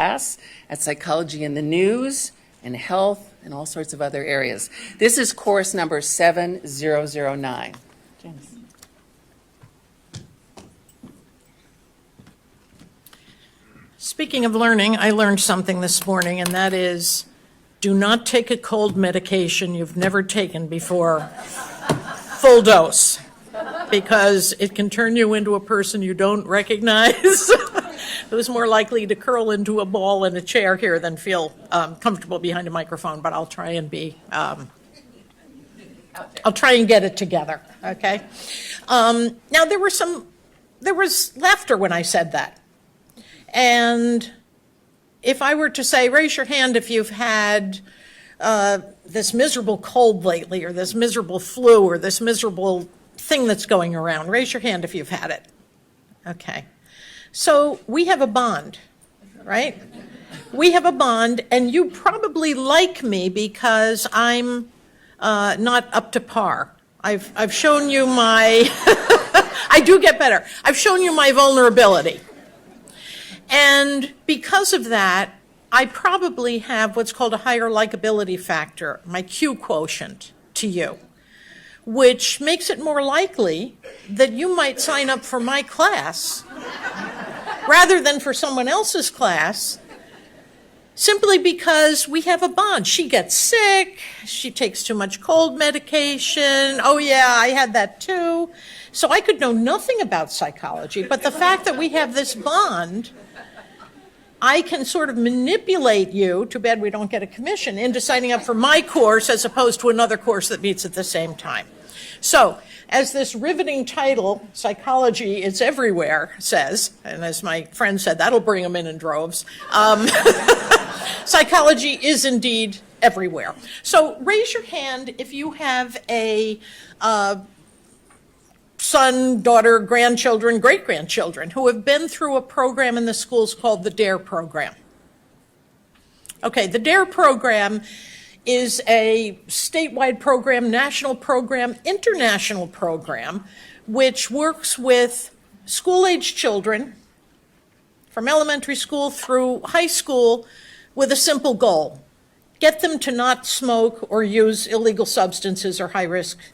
class at Psychology in the News and Health and all sorts of other areas. This is course number 7009. Janice. Speaking of learning, I learned something this morning, and that is, do not take a cold medication you've never taken before, full dose, because it can turn you into a person you don't recognize, who's more likely to curl into a ball in a chair here than feel comfortable behind a microphone, but I'll try and be, I'll try and get it together, okay? Now, there was laughter when I said that. And if I were to say, raise your hand if you've had this miserable cold lately, or this miserable flu, or this miserable thing that's going around, raise your hand if you've had it. Okay. So we have a bond, right? We have a bond, and you probably like me because I'm not up to par. I've shown you my, I do get better. I've shown you my vulnerability. And because of that, I probably have what's called a higher likability factor, my Q quotient to you, which makes it more likely that you might sign up for my class rather than for someone else's class, simply because we have a bond. She gets sick, she takes too much cold medication, oh yeah, I had that too. So I could know nothing about psychology, but the fact that we have this bond, I can sort of manipulate you, too bad we don't get a commission, into signing up for my course as opposed to another course that meets at the same time. So, as this riveting title, Psychology is Everywhere, says, and as my friend said, that'll bring them in droves, psychology is indeed everywhere. So raise your hand if you have a son, daughter, grandchildren, great-grandchildren who have been through a program in the schools called the DARE program. Okay, the DARE program is a statewide program, national program, international program, which works with school-age children from elementary school through high school with a simple goal: get them to not smoke or use illegal substances or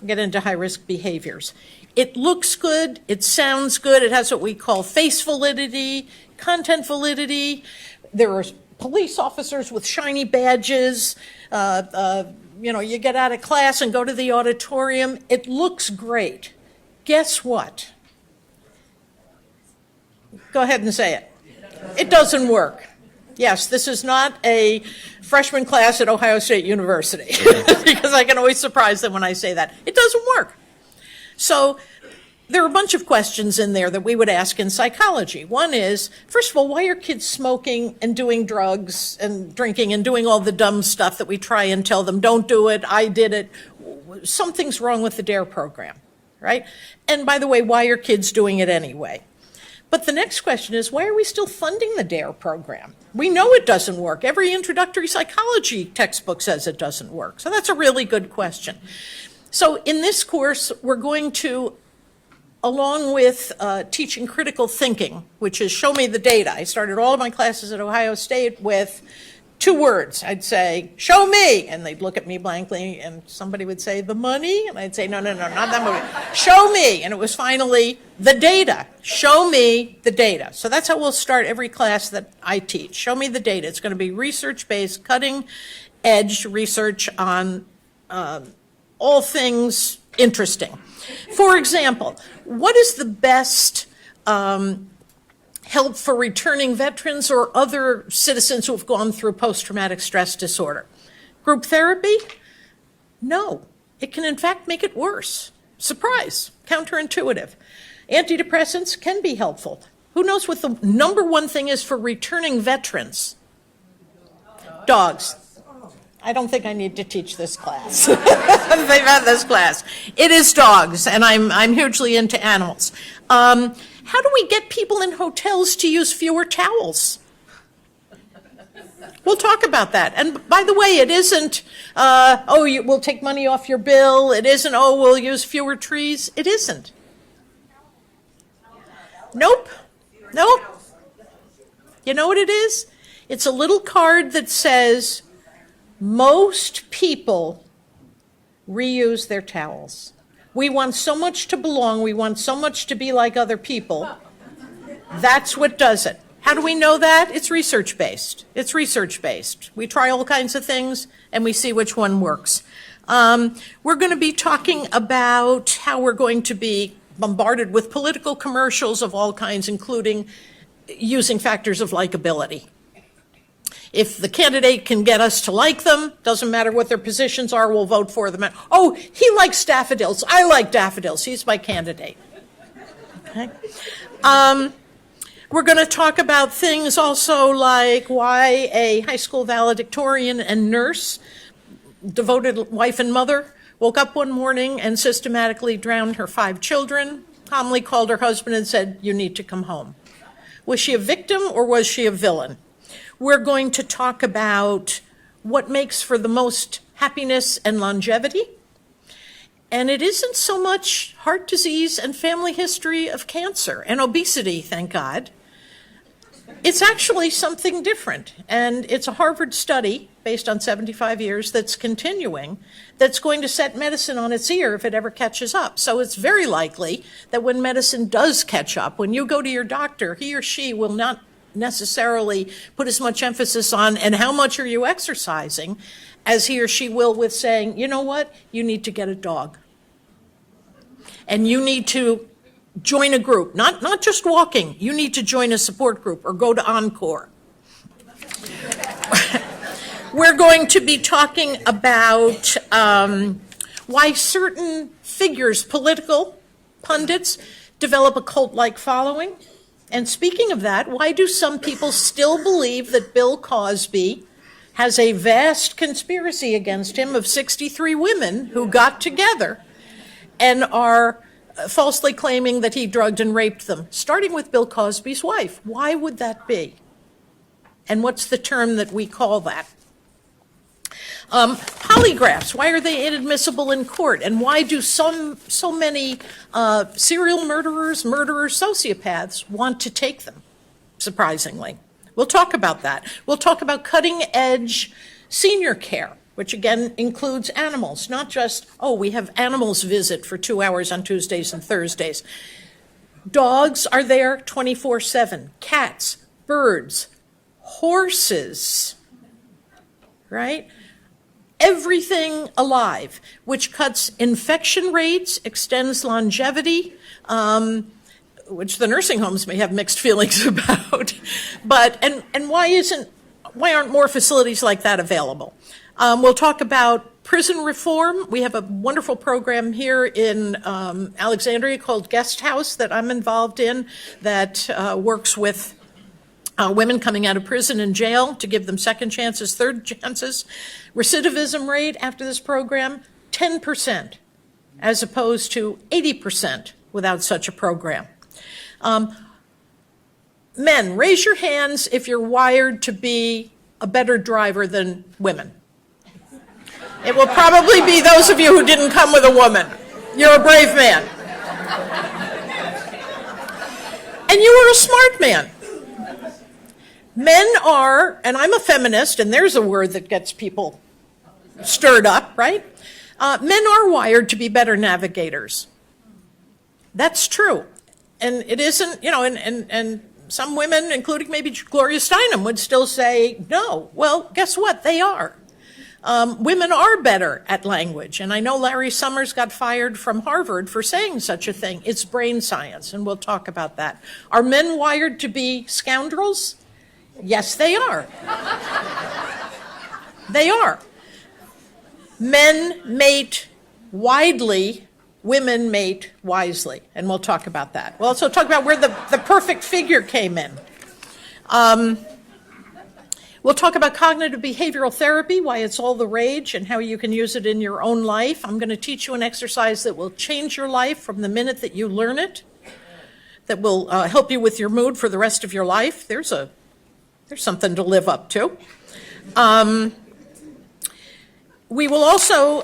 get into high-risk behaviors. It looks good, it sounds good, it has what we call face validity, content validity. There are police officers with shiny badges. You get out of class and go to the auditorium. It looks great. Guess what? Go ahead and say it. It doesn't work. Yes, this is not a freshman class at Ohio State University, because I can always surprise them when I say that. It doesn't work. So there are a bunch of questions in there that we would ask in psychology. One is, first of all, why are kids smoking and doing drugs and drinking and doing all the dumb stuff that we try and tell them, don't do it, I did it. Something's wrong with the DARE program, right? And by the way, why are kids doing it anyway? But the next question is, why are we still funding the DARE program? We know it doesn't work. Every introductory psychology textbook says it doesn't work. So that's a really good question. So in this course, we're going to, along with teaching critical thinking, which is show me the data. I started all of my classes at Ohio State with 2 words. I'd say, show me, and they'd look at me blankly, and somebody would say, the money? And I'd say, no, not that money. Show me, and it was finally the data. Show me the data. So that's how we'll start every class that I teach. Show me the data. It's going to be research-based, cutting-edge research on all things interesting. For example, what is the best help for returning veterans or other citizens who have gone through post-traumatic stress disorder? Group therapy? No. It can, in fact, make it worse. Surprise. Counterintuitive. Antidepressants can be helpful. Who knows what the number one thing is for returning veterans? Dogs. I don't think I need to teach this class. They've had this class. It is dogs, and I'm hugely into animals. How do we get people in hotels to use fewer towels? We'll talk about that. And by the way, it isn't, we'll take money off your bill. It isn't, we'll use fewer trees. It isn't. Nope. You know what it is? It's a little card that says, most people reuse their towels. We want so much to belong. We want so much to be like other people. That's what does it. How do we know that? It's research-based. It's research-based. We try all kinds of things, and we see which one works. We're going to be talking about how we're going to be bombarded with political commercials of all kinds, including using factors of likability. If the candidate can get us to like them, doesn't matter what their positions are, we'll vote for them. Oh, he likes daffodils. I like daffodils. He's my candidate. Okay. We're going to talk about things also like why a high school valedictorian and nurse, devoted wife and mother, woke up one morning and systematically drowned her 5 children, calmly called her husband and said, "You need to come home." Was she a victim or was she a villain? We're going to talk about what makes for the most happiness and longevity. And it isn't so much heart disease and family history of cancer and obesity, thank God. It's actually something different. And it's a Harvard study based on 75 years that's continuing, that's going to set medicine on its ear if it ever catches up. So it's very likely that when medicine does catch up, when you go to your doctor, he or she will not necessarily put as much emphasis on, and how much are you exercising, as he or she will with saying, you know what, you need to get a dog. And you need to join a group, not just walking, you need to join a support group or go to Encore. We're going to be talking about why certain figures, political pundits, develop a cult-like following. And speaking of that, why do some people still believe that Bill Cosby has a vast conspiracy against him of 63 women who got together and are falsely claiming that he drugged and raped them, starting with Bill Cosby's wife? Why would that be? And what's the term that we call that? Polygraphs, why are they inadmissible in court? And why do so many serial murderers, sociopaths want to take them, surprisingly? We'll talk about that. We'll talk about cutting-edge senior care, which again includes animals, not just, oh, we have animals visit for 2 hours on Tuesdays and Thursdays. Dogs are there 24/7, cats, birds, horses, right? Everything alive, which cuts infection rates, extends longevity, which the nursing homes may have mixed feelings about. But and why aren't more facilities like that available? We'll talk about prison reform. We have a wonderful program here in Alexandria called Guest House that I'm involved in that works with women coming out of prison and jail to give them second chances, third chances. Recidivism rate after this program, 10%, as opposed to 80% without such a program. Men, raise your hands if you're wired to be a better driver than women. It will probably be those of you who didn't come with a woman. You're a brave man. And you are a smart man. Men are, and I'm a feminist, and there's a word that gets people stirred up, right? Men are wired to be better navigators. That's true. And it isn't, and some women, including maybe Gloria Steinem, would still say no. Well, guess what? They are. Women are better at language. And I know Larry Summers got fired from Harvard for saying such a thing. It's brain science, and we'll talk about that. Are men wired to be scoundrels? Yes, they are. They are. Men mate widely, women mate wisely, and we'll talk about that. We'll also talk about where the perfect figure came in. We'll talk about cognitive behavioral therapy, why it's all the rage, and how you can use it in your own life. I'm going to teach you an exercise that will change your life from the minute that you learn it, that will help you with your mood for the rest of your life. There's something to live up to. We will also,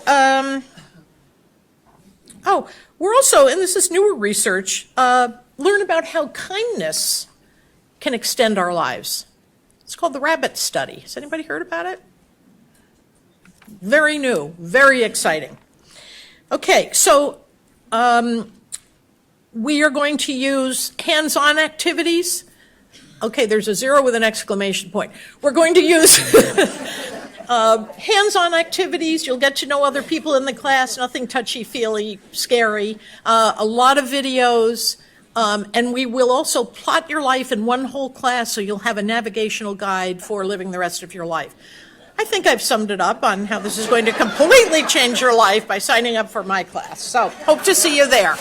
we're also, and this is newer research, learn about how kindness can extend our lives. It's called the Rabbit Study. Has anybody heard about it? Very new, very exciting. Okay, so we are going to use hands-on activities. Okay, there's a 0 with an exclamation point. We're going to use hands-on activities. You'll get to know other people in the class, nothing touchy-feely, scary. A lot of videos. And we will also plot your life in one whole class, so you'll have a navigational guide for living the rest of your life. I think I've summed it up on how this is going to completely change your life by signing up for my class. So hope to see you there.